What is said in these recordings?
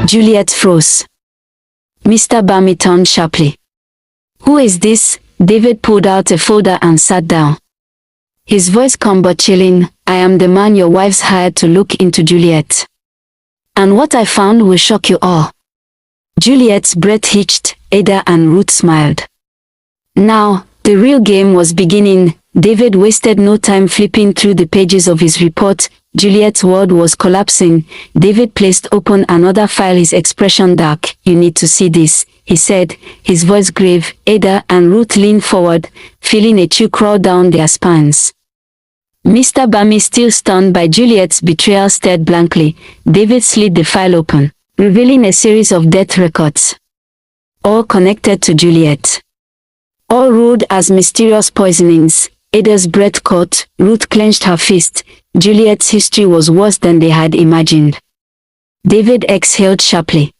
Juliet froze. Mr. Bami turned sharply. "Who is this?" David pulled out a folder and sat down. His voice calm but chilling. "I am the man your wife's hired to look into Juliet. And what I found will shock you all." Juliet's breath hitched. Ada and Ruth smiled. Now, the real game was beginning. David wasted no time flipping through the pages of his report. Juliet's world was collapsing. David placed open another file, his expression dark. "You need to see this," he said, his voice grave. Ada and Ruth leaned forward, feeling a chill crawl down their spines. Mr. Bami, still stunned by Juliet's betrayal, stared blankly. David slid the file open, revealing a series of death records, all connected to Juliet. All ruled as mysterious poisonings. Ada's breath caught. Ruth clenched her fist. Juliet's history was worse than they had imagined. David exhaled sharply.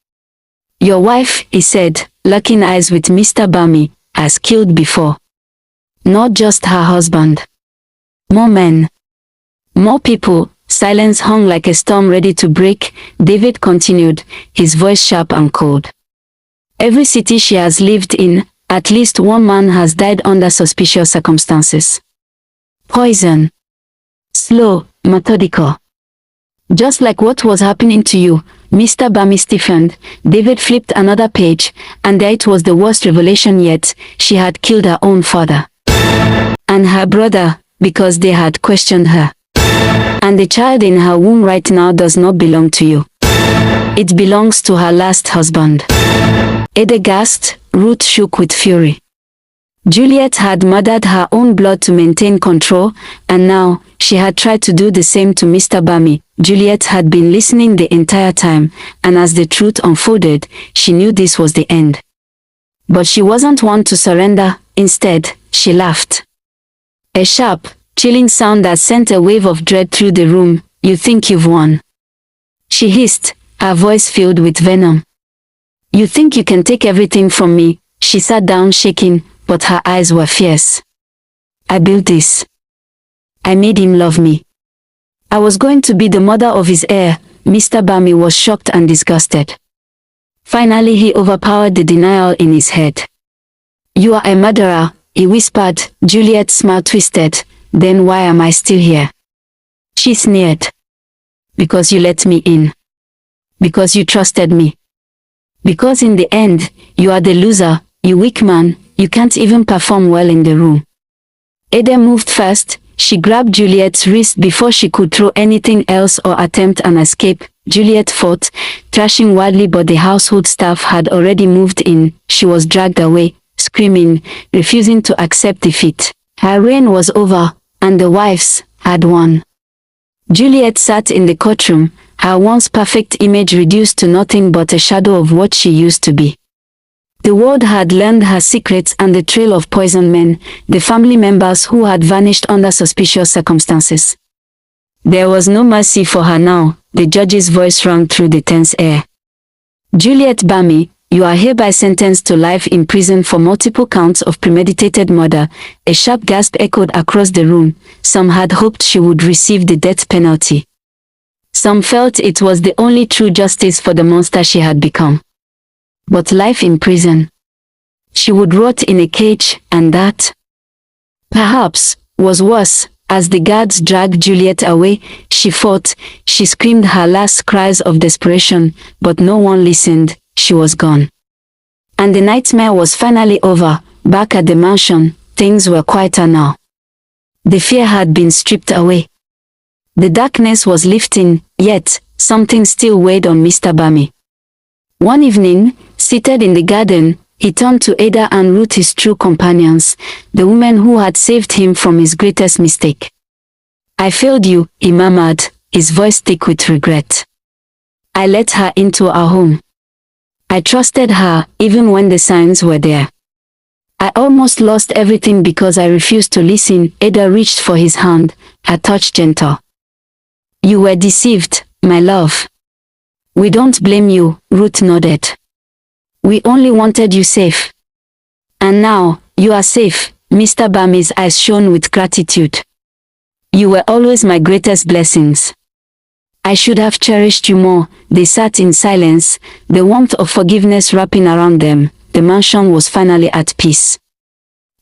"Your wife," he said, locking eyes with Mr. Bami, "has killed before. Not just her husband. More men. More people." Silence hung like a storm ready to break. David continued, his voice sharp and cold. "Every city she has lived in, at least one man has died under suspicious circumstances. Poison. Slow, methodical. Just like what was happening to you." Mr. Bami stiffened. David flipped another page, and there it was, the worst revelation yet. She had killed her own father. And her brother, because they had questioned her. "And the child in her womb right now does not belong to you. It belongs to her last husband." Ada gasped. Ruth shook with fury. Juliet had murdered her own blood to maintain control, and now, she had tried to do the same to Mr. Bami. Juliet had been listening the entire time, and as the truth unfolded, she knew this was the end. But she wasn't one to surrender. Instead, she laughed. A sharp, chilling sound that sent a wave of dread through the room. "You think you've won?" she hissed, her voice filled with venom. "You think you can take everything from me?" She sat down shaking, but her eyes were fierce. "I built this. I made him love me. I was going to be the mother of his heir." Mr. Bami was shocked and disgusted. Finally he overpowered the denial in his head. "You are a murderer," he whispered. Juliet's smile twisted. "Then why am I still here?" she sneered. "Because you let me in. Because you trusted me. Because in the end, you are the loser, you weak man, you can't even perform well in the room." Ada moved fast. She grabbed Juliet's wrist before she could throw anything else or attempt an escape. Juliet fought, thrashing wildly, but the household staff had already moved in. She was dragged away, screaming, refusing to accept defeat. Her reign was over, and the wives had won. Juliet sat in the courtroom, her once perfect image reduced to nothing but a shadow of what she used to be. The world had learned her secrets and the trail of poisoned men, the family members who had vanished under suspicious circumstances. There was no mercy for her now. The judge's voice rang through the tense air. "Juliet Bami, you are hereby sentenced to life in prison for multiple counts of premeditated murder." A sharp gasp echoed across the room. Some had hoped she would receive the death penalty. Some felt it was the only true justice for the monster she had become. But life in prison. She would rot in a cage, and that, perhaps, was worse. As the guards dragged Juliet away, she fought. She screamed her last cries of desperation, but no one listened. She was gone. And the nightmare was finally over. Back at the mansion, things were quieter now. The fear had been stripped away. The darkness was lifting, yet, something still weighed on Mr. Bami. One evening, seated in the garden, he turned to Ada and Ruth, his true companions, the women who had saved him from his greatest mistake. "I failed you," he murmured, his voice thick with regret. "I let her into our home. I trusted her, even when the signs were there. I almost lost everything because I refused to listen." Ada reached for his hand, her touch gentle. "You were deceived, my love." "We don't blame you," Ruth nodded. "We only wanted you safe. And now, you are safe." Mr. Bami's eyes shone with gratitude. "You were always my greatest blessings. I should have cherished you more." They sat in silence, the warmth of forgiveness wrapping around them. The mansion was finally at peace.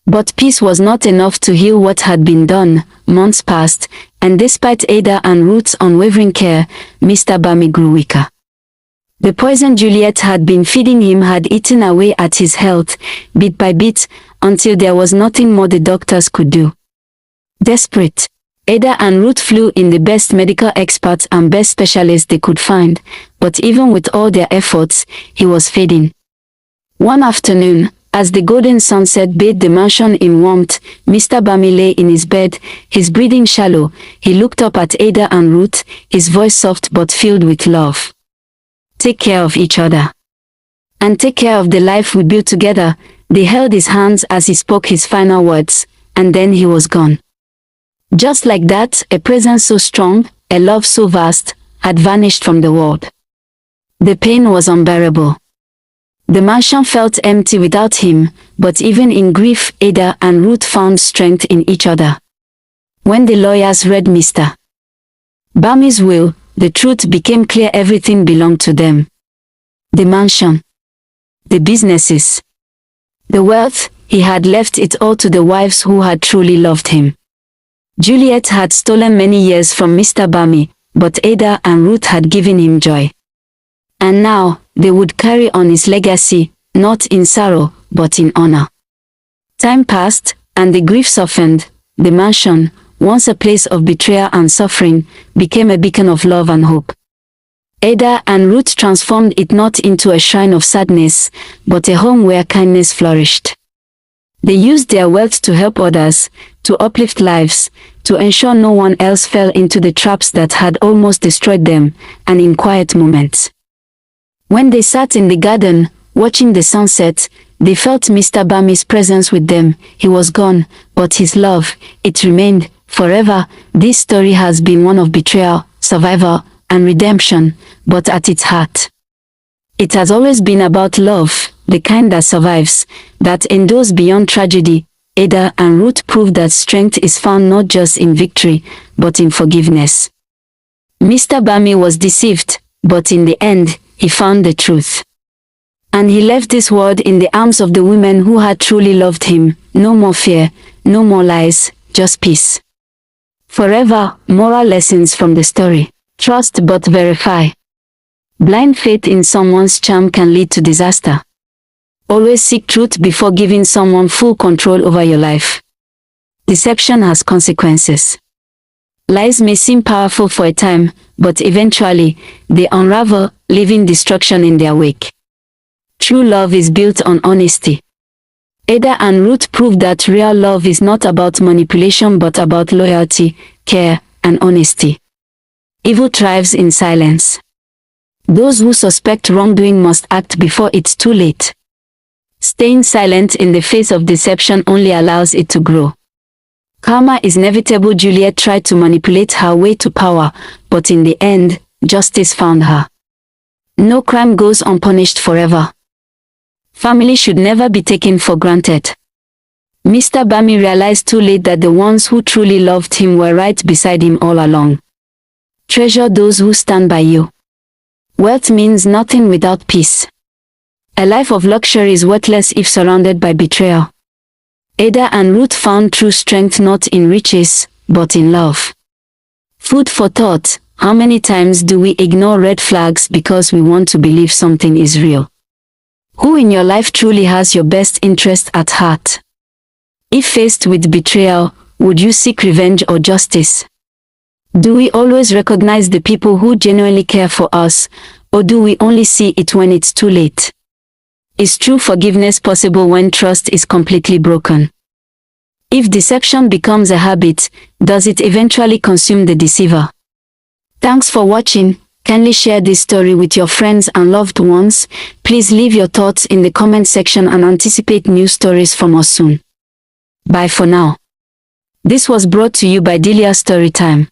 But peace was not enough to heal what had been done. Months passed, and despite Ada and Ruth's unwavering care, Mr. Bami grew weaker. The poison Juliet had been feeding him had eaten away at his health, bit by bit, until there was nothing more the doctors could do. Desperate, Ada and Ruth flew in the best medical experts and best specialists they could find, but even with all their efforts, he was fading. One afternoon, as the golden sunset bathed the mansion in warmth, Mr. Bami lay in his bed, his breathing shallow. He looked up at Ada and Ruth, his voice soft but filled with love. "Take care of each other. And take care of the life we built together." They held his hands as he spoke his final words, and then he was gone. Just like that, a presence so strong, a love so vast, had vanished from the world. The pain was unbearable. The mansion felt empty without him, but even in grief, Ada and Ruth found strength in each other. When the lawyers read Mr. Bami's will, the truth became clear: everything belonged to them. The mansion, the businesses, the wealth. He had left it all to the wives who had truly loved him. Juliet had stolen many years from Mr. Bami, but Ada and Ruth had given him joy. And now, they would carry on his legacy, not in sorrow, but in honor. Time passed, and the grief softened. The mansion, once a place of betrayal and suffering, became a beacon of love and hope. Ada and Ruth transformed it not into a shrine of sadness, but a home where kindness flourished. They used their wealth to help others, to uplift lives, to ensure no one else fell into the traps that had almost destroyed them, and in quiet moments, when they sat in the garden, watching the sunset, they felt Mr. Bami's presence with them. He was gone, but his love, it remained forever. This story has been one of betrayal, survival, and redemption, but at its heart, it has always been about love, the kind that survives, that endures beyond tragedy. Ada and Ruth proved that strength is found not just in victory, but in forgiveness. Mr. Bami was deceived, but in the end, he found the truth. And he left this world in the arms of the women who had truly loved him. No more fear, no more lies, just peace. Forever, moral lessons from the story. Trust but verify. Blind faith in someone's charm can lead to disaster. Always seek truth before giving someone full control over your life. Deception has consequences. Lies may seem powerful for a time, but eventually, they unravel, leaving destruction in their wake. True love is built on honesty. Ada and Ruth proved that real love is not about manipulation but about loyalty, care, and honesty. Evil thrives in silence. Those who suspect wrongdoing must act before it's too late. Staying silent in the face of deception only allows it to grow. Karma is inevitable. Juliet tried to manipulate her way to power, but in the end, justice found her. No crime goes unpunished forever. Family should never be taken for granted. Mr. Bami realized too late that the ones who truly loved him were right beside him all along. Treasure those who stand by you. Wealth means nothing without peace. A life of luxury is worthless if surrounded by betrayal. Ada and Ruth found true strength not in riches, but in love. Food for thought: how many times do we ignore red flags because we want to believe something is real? Who in your life truly has your best interest at heart? If faced with betrayal, would you seek revenge or justice? Do we always recognize the people who genuinely care for us, or do we only see it when it's too late? Is true forgiveness possible when trust is completely broken? If deception becomes a habit, does it eventually consume the deceiver? Thanks for watching. Kindly share this story with your friends and loved ones. Please leave your thoughts in the comment section and anticipate new stories from us soon. Bye for now. This was brought to you by Delia Storytime.